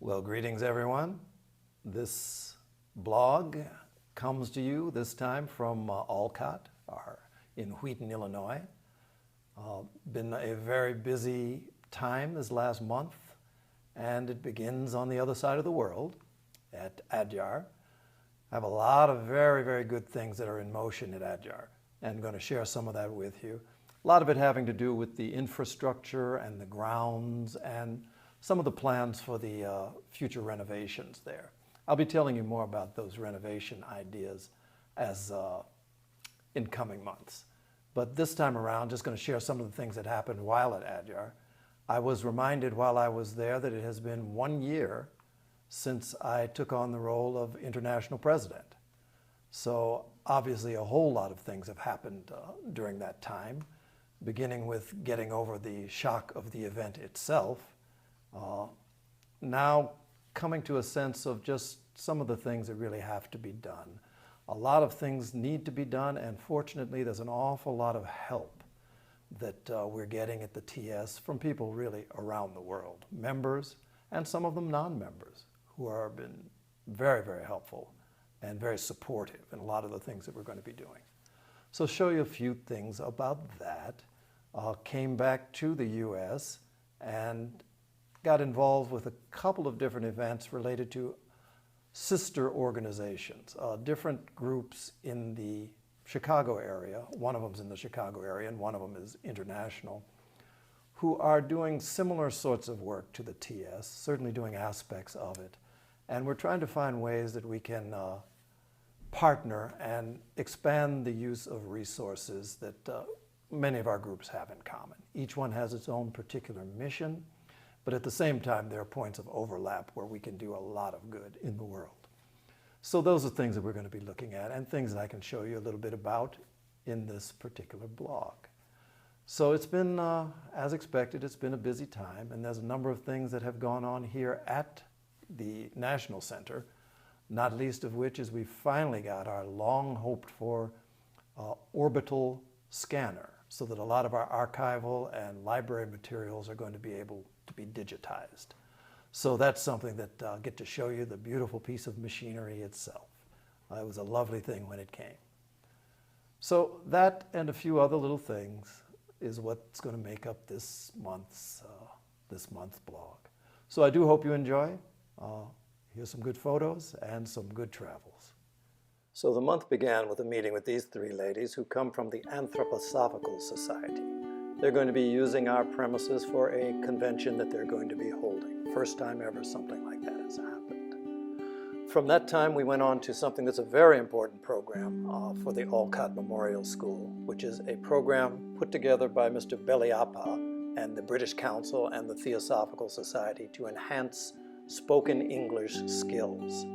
Well, greetings everyone. This blog comes to you this time from Olcott in Wheaton, Illinois. Been a very busy time this last month, and it begins on the other side of the world at Adyar. I have a lot of very, very good things that are in motion at Adyar, and I'm going to share some of that with you. A lot of it having to do with the infrastructure and the grounds and some of the plans for the future renovations there. I'll be telling you more about those renovation ideas as in coming months. But this time around, just going to share some of the things that happened while at Adyar. I was reminded while I was there that it has been 1 year since I took on the role of international president. So obviously a whole lot of things have happened during that time, beginning with getting over the shock of the event itself. Now coming to a sense of just some of the things that really have to be done. A lot of things need to be done, and fortunately there's an awful lot of help that we're getting at the TS from people really around the world, members and some of them non-members, who have been very, very helpful and very supportive in a lot of the things that we're going to be doing. So show you a few things about that. Came back to the US and got involved with a couple of different events related to sister organizations, different groups in the Chicago area. One of them's in the Chicago area and one of them is international, who are doing similar sorts of work to the TS, certainly doing aspects of it. And we're trying to find ways that we can partner and expand the use of resources that many of our groups have in common. Each one has its own particular mission, but at the same time, there are points of overlap where we can do a lot of good in the world. So those are things that we're going to be looking at and things that I can show you a little bit about in this particular blog. So it's been, as expected, it's been a busy time, and there's a number of things that have gone on here at the National Center, not least of which is we finally got our long-hoped-for orbital scanner, so that a lot of our archival and library materials are going to be able to be digitized. So that's something that I'll get to show you, the beautiful piece of machinery itself. It was a lovely thing when it came. So that and a few other little things is what's going to make up this month's blog. So I do hope you enjoy. Here's some good photos and some good travels. So the month began with a meeting with these three ladies who come from the Anthroposophical Society. They're going to be using our premises for a convention that they're going to be holding. First time ever something like that has happened. From that time, we went on to something that's a very important program for the Olcott Memorial School, which is a program put together by Mr. Beliapa and the British Council and the Theosophical Society to enhance spoken English skills.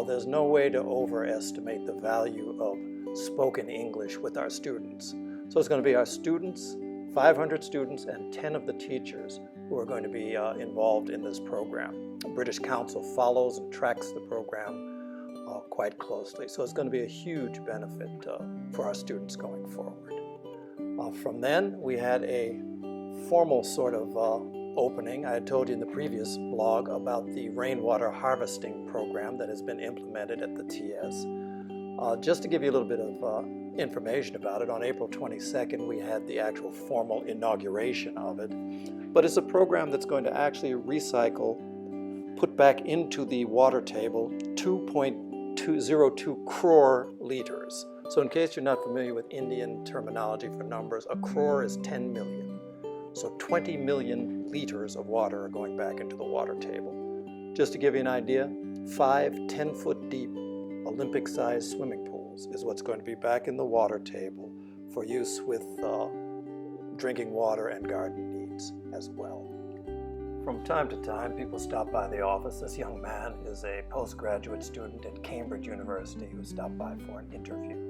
There's no way to overestimate the value of spoken English with our students. So it's going to be our students, 500 students, and 10 of the teachers who are going to be involved in this program. The British Council follows and tracks the program quite closely. So it's going to be a huge benefit for our students going forward. From then, we had a formal sort of opening. I had told you in the previous blog about the rainwater harvesting program that has been implemented at the TS. Just to give you a little bit of information about it, on April 22nd we had the actual formal inauguration of it. But it's a program that's going to actually recycle, put back into the water table 2.202 crore liters. So in case you're not familiar with Indian terminology for numbers, a crore is 10 million. So 20 million liters of water are going back into the water table. Just to give you an idea, 5 10-foot deep Olympic-sized swimming pools is what's going to be back in the water table for use with drinking water and garden needs as well. From time to time, people stop by the office. This young man is a postgraduate student at Cambridge University who stopped by for an interview.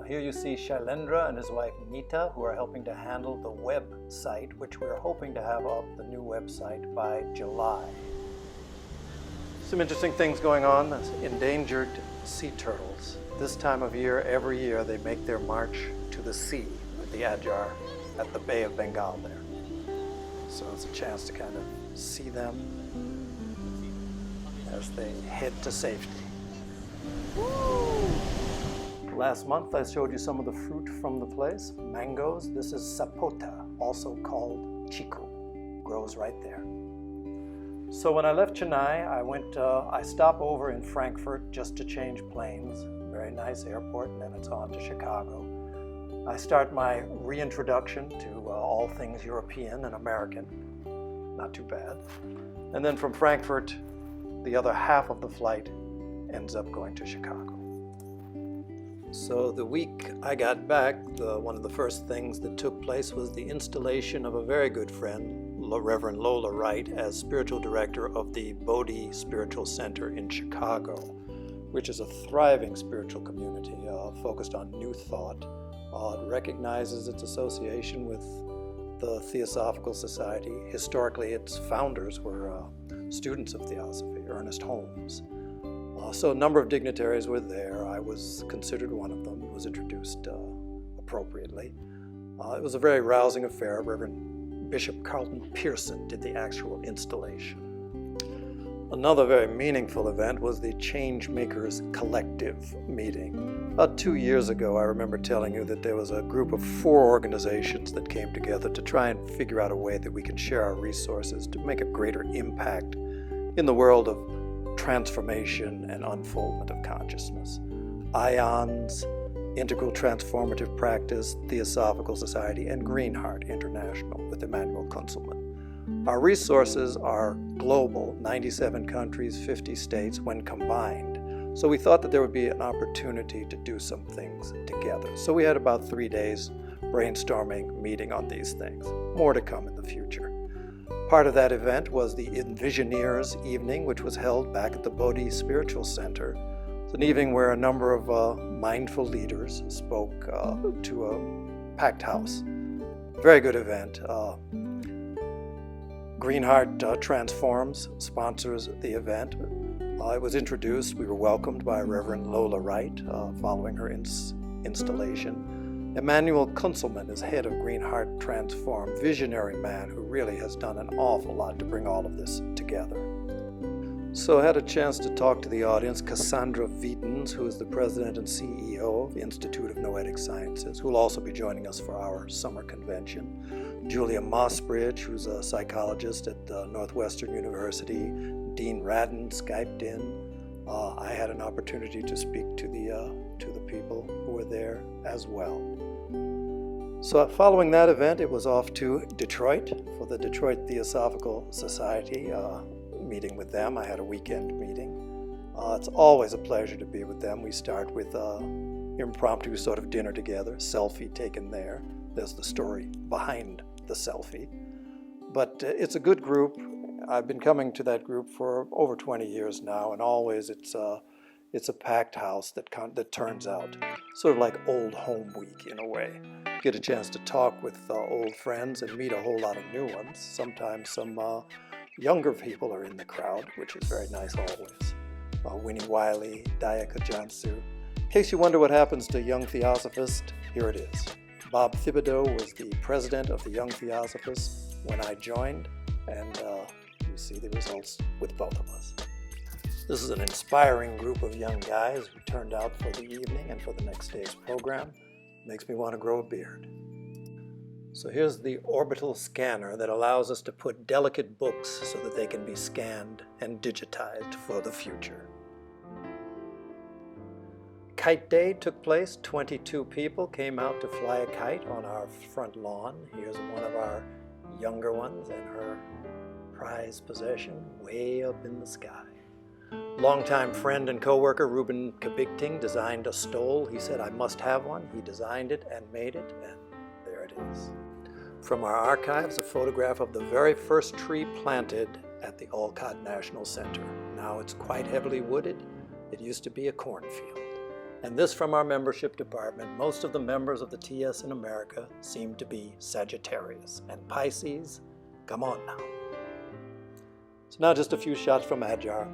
Here you see Shailendra and his wife Nita, who are helping to handle the website, which we're hoping to have up, the new website, by July. Some interesting things going on. That's endangered sea turtles. This time of year, every year, they make their march to the sea, at the Adyar, at the Bay of Bengal there. So it's a chance to kind of see them. as they head to safety. Last month I showed you some of the fruit from the place, mangoes. This is sapota, also called chico, grows right there. So when I left Chennai, I stopped over in Frankfurt just to change planes. Very nice airport, and then it's on to Chicago. I start my reintroduction to all things European and American. Not too bad. And then from Frankfurt, the other half of the flight ends up going to Chicago. So the week I got back, one of the first things that took place was the installation of a very good friend, Reverend Lola Wright, as spiritual director of the Bodhi Spiritual Center in Chicago, which is a thriving spiritual community focused on New Thought. It recognizes its association with the Theosophical Society. Historically, its founders were students of Theosophy, Ernest Holmes. So a number of dignitaries were there. I was considered one of them, was introduced appropriately. It was a very rousing affair. Reverend Bishop Carlton Pearson did the actual installation. Another very meaningful event was the Changemakers collective meeting. About 2 years ago, I remember telling you that there was a group of 4 organizations that came together to try and figure out a way that we can share our resources to make a greater impact in the world of transformation and unfoldment of consciousness. IONS, Integral Transformative Practice, Theosophical Society, and Greenheart International with Emmanuel Kunzelman. Our resources are global, 97 countries, 50 states when combined. So we thought that there would be an opportunity to do some things together. So we had about 3 days brainstorming, meeting on these things. More to come in the future. Part of that event was the Envisioneers evening, which was held back at the Bodhi Spiritual Center. It's an evening where a number of mindful leaders spoke to a packed house. Very good event. Greenheart Transforms sponsors the event. It was introduced, we were welcomed by Reverend Lola Wright following her installation. Emmanuel Kunzelman is head of Greenheart Transform, visionary man who really has done an awful lot to bring all of this together. So I had a chance to talk to the audience. Cassandra Vietens, who is the president and CEO of the Institute of Noetic Sciences, who will also be joining us for our summer convention. Julia Mossbridge, who's a psychologist at Northwestern University. Dean Radden Skyped in. I had an opportunity to speak to the people who were there as well. So following that event, it was off to Detroit for the Detroit Theosophical Society. Meeting with them. I had a weekend meeting. It's always a pleasure to be with them. We start with impromptu sort of dinner together, selfie taken there. There's the story behind the selfie. But it's a good group. I've been coming to that group for over 20 years now, and always it's a packed house that turns out sort of like old home week in a way. Get a chance to talk with old friends and meet a whole lot of new ones. Sometimes some younger people are in the crowd, which is very nice always. Winnie Wiley, Dayaka Jansu. In case you wonder what happens to Young Theosophists, here it is. Bob Thibodeau was the president of the Young Theosophists when I joined, and you see the results with both of us. This is an inspiring group of young guys who turned out for the evening and for the next day's program. Makes me want to grow a beard. So here's the orbital scanner that allows us to put delicate books so that they can be scanned and digitized for the future. Kite Day took place. 22 people came out to fly a kite on our front lawn. Here's one of our younger ones and her prized possession way up in the sky. Longtime friend and co-worker Ruben Kabigting designed a stole. He said, I must have one. He designed it and made it, and there it is. From our archives, a photograph of the very first tree planted at the Olcott National Center. Now it's quite heavily wooded. It used to be a cornfield. And this from our membership department. Most of the members of the TS in America seem to be Sagittarius. And Pisces, come on now. So now just a few shots from Adyar.